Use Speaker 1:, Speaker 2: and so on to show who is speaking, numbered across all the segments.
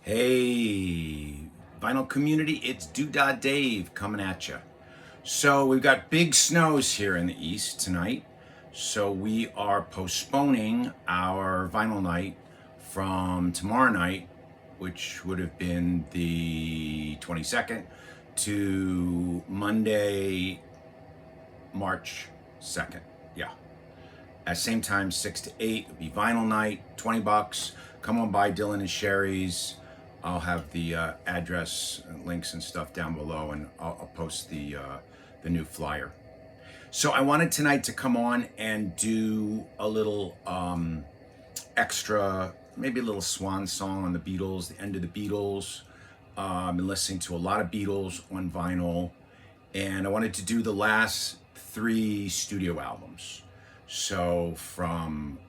Speaker 1: Hey, vinyl community, it's Doodah Dave coming at you. So we've got big snows here in the east tonight. So we are postponing our vinyl night from tomorrow night, which would have been the 22nd, to Monday, March 2nd. Yeah. At same time, 6 to 8, it'll be vinyl night, $20. Come on by Dylan and Sherry's. I'll have the address and links and stuff down below, and I'll post the new flyer. So I wanted tonight to come on and do a little extra, maybe a little swan song on the Beatles, the end of the Beatles. I've been listening to a lot of Beatles on vinyl, and I wanted to do the last three studio albums. So from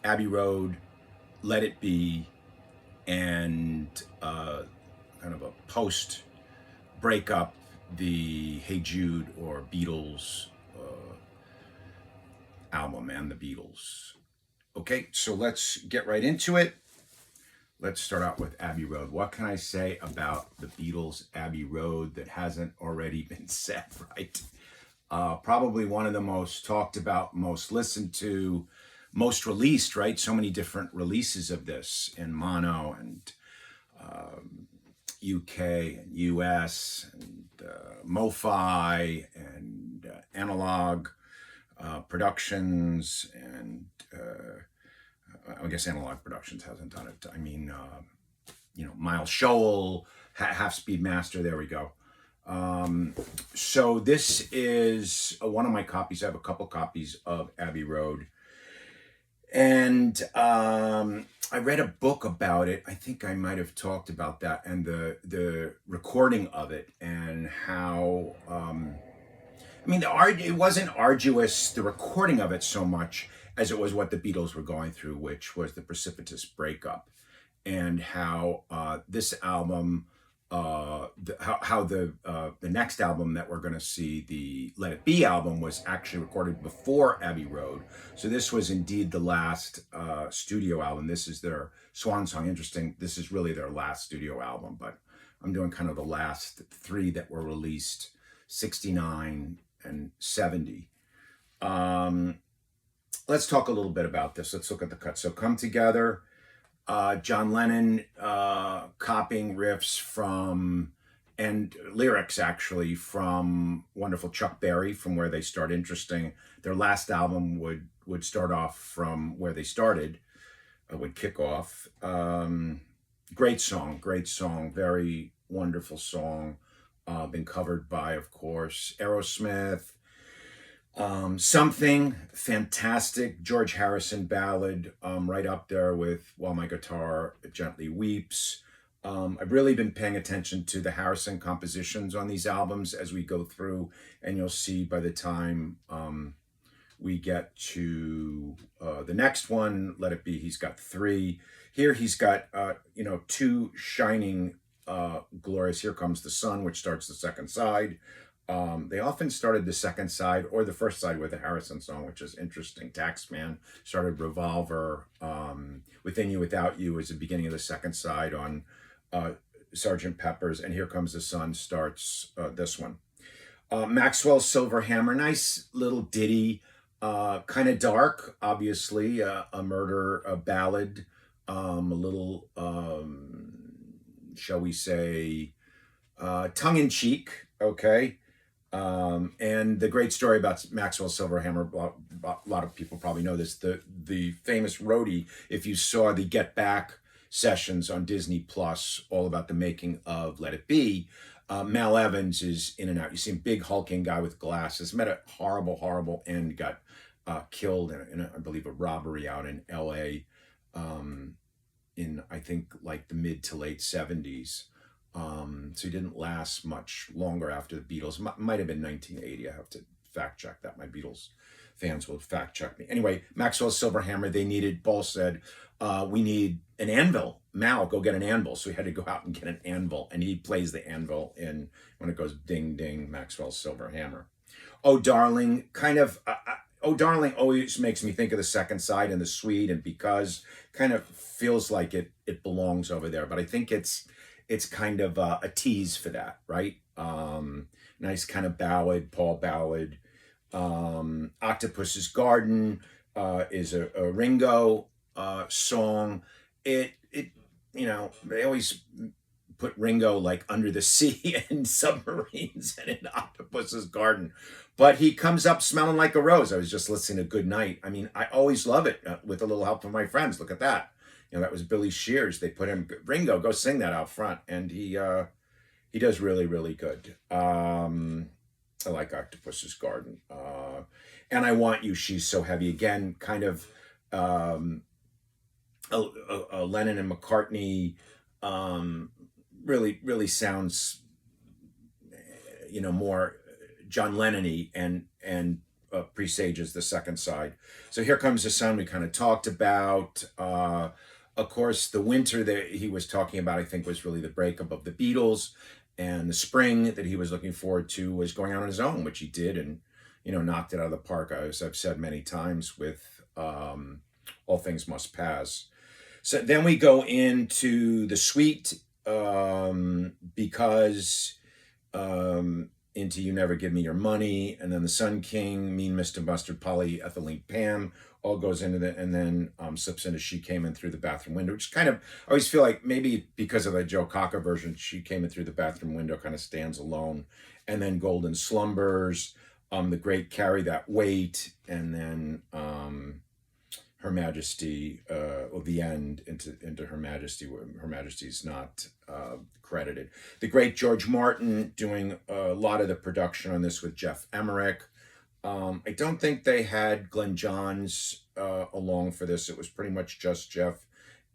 Speaker 1: Abbey Road, Let It Be, and kind of a post breakup, the Hey Jude or Beatles album and the Beatles. Okay, so let's get right into it. Let's start out with Abbey Road. What can I say about the Beatles' Abbey Road that hasn't already been said, right? Probably one of the most talked about, most listened to, most released, right? So many different releases of this in mono and UK and US and MoFi and analog productions and I guess Analog Productions hasn't done it. I mean, Miles Shoal, Half Speed Master. There we go. So this is one of my copies. I have a couple copies of Abbey Road, and I read a book about it. I think I might have talked about that and the recording of it and how. It wasn't arduous, the recording of it, so much as it was what the Beatles were going through, which was the precipitous breakup, and how this album, the next album that we're going to see, the Let It Be album, was actually recorded before Abbey Road. So this was indeed the last studio album. This is their swan song. Interesting. This is really their last studio album, but I'm doing kind of the last three that were released, 69 and 70. Let's talk a little bit about this. Let's look at the cuts. So Come Together, John Lennon copying riffs from, and lyrics actually, from wonderful Chuck Berry, From Where They Start. Interesting. Their last album would start off from where they started, would kick off. Great song, very wonderful song. Been covered by, of course, Aerosmith. Something fantastic, George Harrison ballad, right up there with While My Guitar Gently Weeps. I've really been paying attention to the Harrison compositions on these albums as we go through, and you'll see by the time we get to the next one, Let It Be, he's got three. Here he's got two shining glorious Here Comes the Sun, which starts the second side. They often started the second side or the first side with a Harrison song, which is interesting. Taxman started Revolver. Within You, Without You is the beginning of the second side on Sgt. Pepper's, and Here Comes the Sun starts this one. Maxwell's Silver Hammer, nice little ditty, kind of dark, obviously, a murder, a ballad, a little, shall we say, tongue-in-cheek, okay? And the great story about Maxwell Silverhammer, a lot of people probably know this, the famous roadie, if you saw the Get Back sessions on Disney Plus, all about the making of Let It Be, Mal Evans is in and out. You see a big hulking guy with glasses, met a horrible end, got killed in I believe, a robbery out in LA in, I think, like the mid to late 70s. So he didn't last much longer after the Beatles. Might have been 1980. I have to fact check that. My Beatles fans will fact check me. Anyway, Maxwell Silverhammer, they needed, Paul said, we need an anvil. Mal, go get an anvil. So he had to go out and get an anvil. And he plays the anvil in, when it goes ding, ding, Maxwell Silverhammer. Oh, Darling, kind of, Oh Darling always makes me think of the second side and the Swede, and because kind of feels like it belongs over there. But I think it's kind of a tease for that, right? Nice kind of ballad, Paul ballad. Octopus's Garden is a Ringo song. It they always put Ringo like under the sea and submarines and in Octopus's Garden, but he comes up smelling like a rose. I was just listening to Good Night. I mean, I always love it with a little help from my friends. Look at that. That was Billy Shears. They put him, Ringo, go sing that out front, and he does really really good. I like Octopus's Garden. And I Want You, She's So Heavy. Again, kind of a Lennon and McCartney, really, really sounds, more John Lennon-y and presages the second side. So Here Comes the Sun, we kind of talked about. Of course, the winter that he was talking about, I think, was really the breakup of the Beatles. And the spring that he was looking forward to was going out on his own, which he did, and knocked it out of the park. As I've said many times with All Things Must Pass. So then we go into the suite, because into You Never Give Me Your Money, and then the Sun King, Mean Mr. Mustard, Polyethylene Pam, all goes into the, and then slips into She Came In Through the Bathroom Window, which kind of, I always feel like maybe because of the Joe Cocker version, She Came In Through the Bathroom Window kind of stands alone. And then Golden Slumbers, the Great Carry That Weight, and then Her Majesty, or the end into Her Majesty, where Her Majesty's not credited. The great George Martin doing a lot of the production on this with Jeff Emmerich. I don't think they had Glenn Johns along for this. It was pretty much just Jeff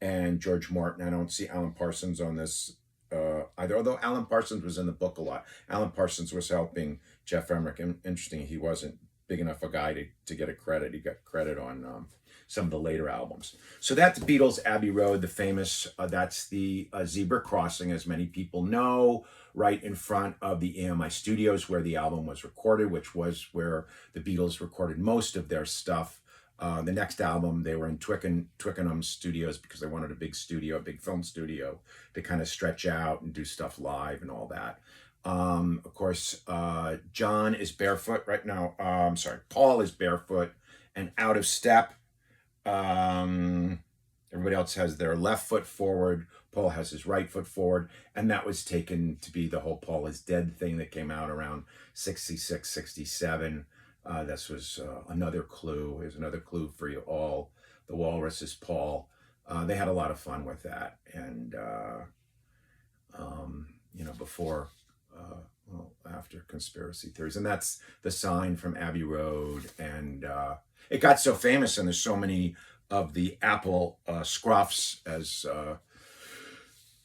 Speaker 1: and George Martin. I don't see Alan Parsons on this either, although Alan Parsons was in the book a lot. Alan Parsons was helping Jeff Emmerich. And interesting, he wasn't big enough a guy to get a credit. He got credit on some of the later albums. So that's the Beatles' Abbey Road, the famous, that's the zebra crossing, as many people know, right in front of the EMI studios where the album was recorded, which was where the Beatles recorded most of their stuff. The next album, they were in Twickenham studios because they wanted a big studio, a big film studio to kind of stretch out and do stuff live and all that. Of course, John is barefoot right now. Paul is barefoot and out of step. Everybody else has their left foot forward. Paul has his right foot forward. And that was taken to be the whole Paul is Dead thing that came out around 66, 67. This was another clue. Here's another clue for you all. The walrus is Paul. They had a lot of fun with that. And, before, after conspiracy theories. And that's the sign from Abbey Road. And it got so famous, and there's so many of the Apple scruffs, as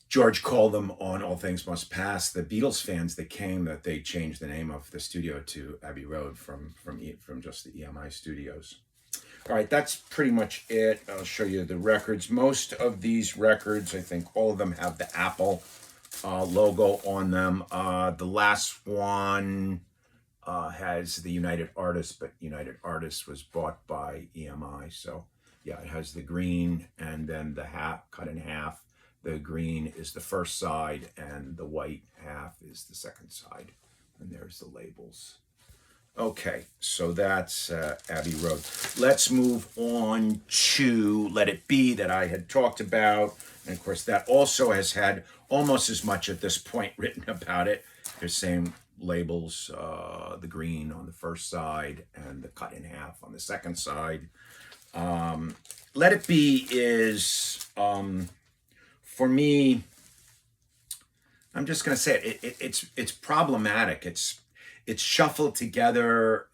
Speaker 1: George called them on All Things Must Pass, the Beatles fans that came, that they changed the name of the studio to Abbey Road from just the EMI studios. All right, that's pretty much it. I'll show you the records. Most of these records, I think all of them have the Apple logo on them. The last one has the United Artists, but United Artists was bought by EMI. So yeah, it has the green and then the cut in half. The green is the first side and the white half is the second side. And there's the labels. Okay, so that's Abbey Road. Let's move on to Let It Be, that I had talked about. And of course, that also has had almost as much at this point written about it. The same labels, the green on the first side and the cut in half on the second side. Let It Be is, for me, I'm just going to say it, it's problematic. It's shuffled together.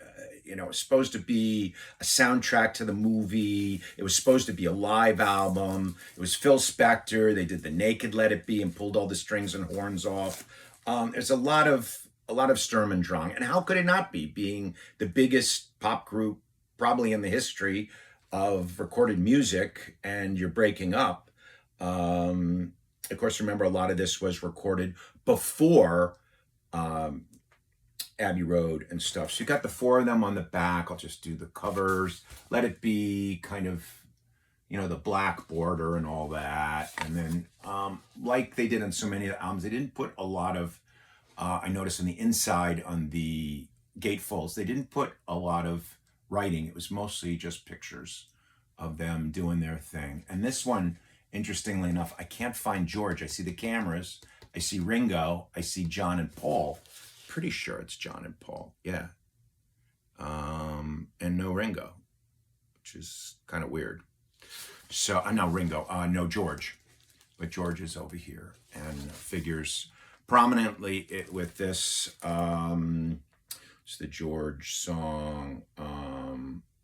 Speaker 1: It's supposed to be a soundtrack to the movie. It was supposed to be a live album. It was Phil Spector. They did the naked Let It Be and pulled all the strings and horns off. There's a lot of Sturm und Drang. And how could it not be, being the biggest pop group probably in the history of recorded music, and you're breaking up? Of course, remember, a lot of this was recorded before Abbey Road and stuff. So you got the four of them on the back. I'll just do the covers. Let It Be, kind of, you know, the black border and all that. And then, like they did on so many of the albums, they didn't put a lot of, I noticed on the inside on the gatefolds, they didn't put a lot of writing. It was mostly just pictures of them doing their thing. And this one, interestingly enough, I can't find George. I see the cameras. I see Ringo. I see John and Paul. Pretty sure it's John and Paul. Yeah. And no Ringo, which is kind of weird. So, no Ringo, no George. But George is over here and figures prominently with this. It's the George song.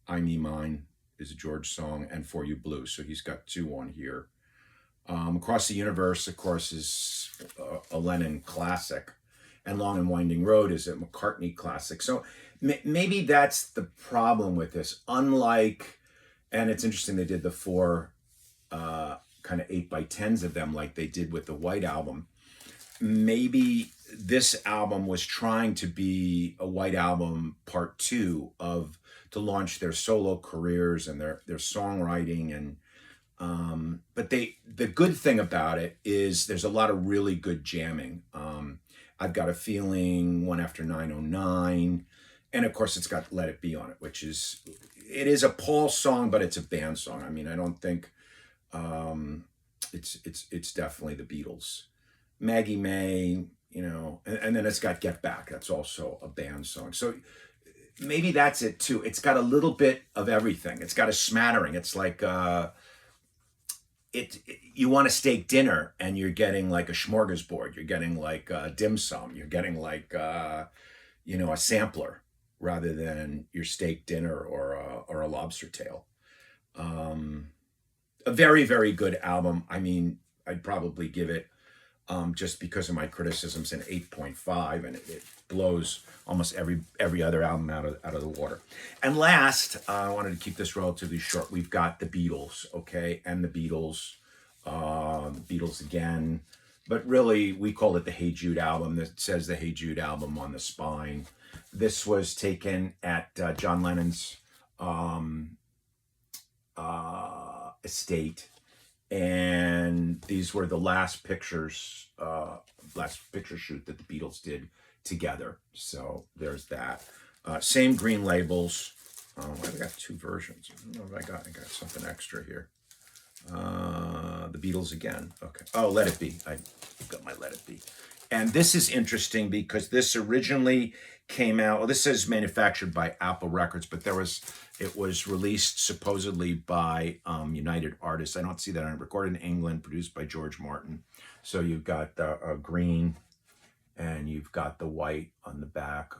Speaker 1: I Me Mine is a George song, and For You Blue. So he's got two on here. Across the Universe, of course, is a Lennon classic. And Long and Winding Road is a McCartney classic. So maybe that's the problem with this. Unlike, and it's interesting, they did the four kind of 8x10s of them like they did with the White Album. Maybe this album was trying to be a White Album part two to launch their solo careers and their songwriting. And but the good thing about it is there's a lot of really good jamming. I've Got a Feeling, One After 909, and of course it's got Let It Be on it, which is, it is a Paul song, but it's a band song. I mean, I don't think it's definitely the Beatles. Maggie May, you know, and then it's got Get Back. That's also a band song. So maybe that's it too. It's got a little bit of everything. It's got a smattering. It's like you want a steak dinner and you're getting like a smorgasbord. You're getting like dim sum. You're getting like you know, a sampler rather than your steak dinner or a lobster tail. A very, very good album. I mean, I'd probably give it, just because of my criticisms, an 8.5, and it blows almost every other album out of the water. And last, I wanted to keep this relatively short. We've got the Beatles, okay, and the Beatles again, but really we call it the Hey Jude album. That says the Hey Jude album on the spine. This was taken at John Lennon's estate. And these were the last picture shoot that the Beatles did together. So there's that. Same green labels. I've got two versions. I don't know if I got something extra here. The Beatles again. Okay. Oh, Let It Be. I got my Let It Be. And this is interesting because this originally came out, well, this says manufactured by Apple Records, but it was released supposedly by United Artists. I don't see that on it. Recorded in England, produced by George Martin. So you've got the green and you've got the white on the back,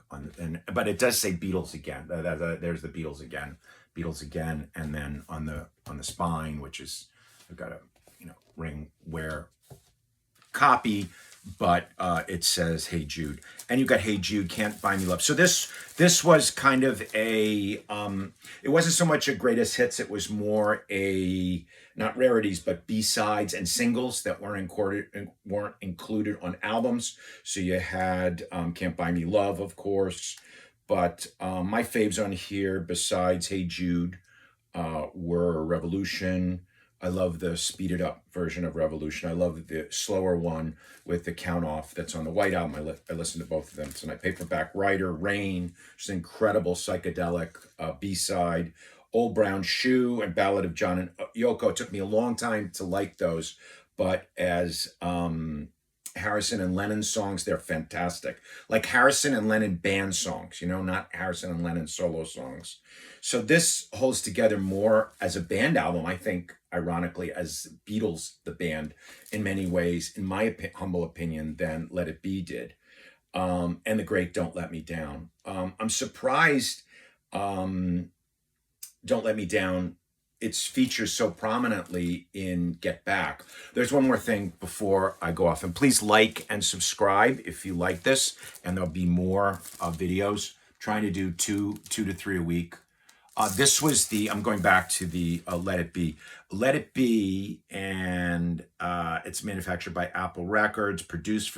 Speaker 1: but it does say Beatles again. There's the Beatles again, and then on the spine, which is, I've got a ring wear copy, but it says Hey Jude, and you've got Hey Jude, Can't Buy Me Love. So this was kind of a it wasn't so much a greatest hits, it was more a, not rarities, but B-sides and singles that weren't included on albums. So you had Can't Buy Me Love, of course, but my faves on here besides Hey Jude were Revolution. I love the speeded up version of Revolution. I love the slower one with the count off that's on the White Album. I listened to both of them tonight. Paperback Writer, Rain, just an incredible psychedelic B-side. Old Brown Shoe and Ballad of John and Yoko. It took me a long time to like those, but as Harrison and Lennon songs, they're fantastic. Like Harrison and Lennon band songs, not Harrison and Lennon solo songs. So this holds together more as a band album, I think, ironically, as Beatles, the band, in many ways, in my humble opinion, than Let It Be did. And the great Don't Let Me Down. I'm surprised Don't Let Me Down, it's featured so prominently in Get Back. There's one more thing before I go off, and please like and subscribe if you like this, and there'll be more videos. Trying to do two to three a week. This was I'm going back to the Let It Be. Let It Be, and it's manufactured by Apple Records, produced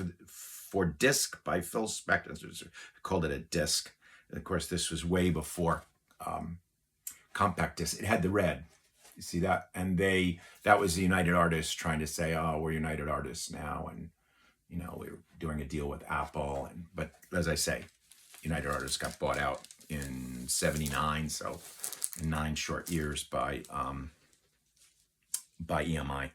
Speaker 1: for Disc by Phil Spector. I called it a disc. And of course, this was way before compact disc. It had the red. You see that? And that was the United Artists trying to say, oh, we're United Artists now. And, you know, we were doing a deal with Apple. But as I say, United Artists got bought out in 79. So in 9 short years by EMI.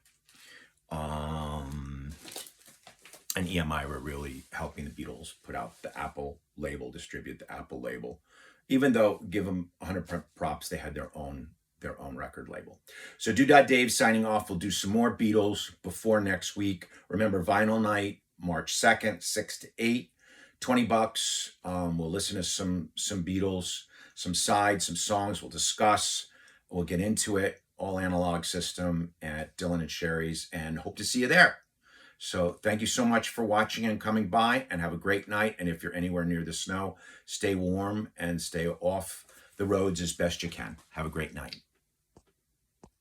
Speaker 1: And EMI were really helping the Beatles put out the Apple label, distribute the Apple label. Even though, give them 100% props, they had their own record label. So Dave signing off. We'll do some more Beatles before next week. Remember, Vinyl Night, March 2nd, 6 to 8, $20. We'll listen to some Beatles, some sides, some songs we'll discuss. We'll get into it. All analog system at Dylan and Sherry's, and hope to see you there. So thank you so much for watching and coming by, and have a great night. And if you're anywhere near the snow, stay warm and stay off the roads as best you can. Have a great night.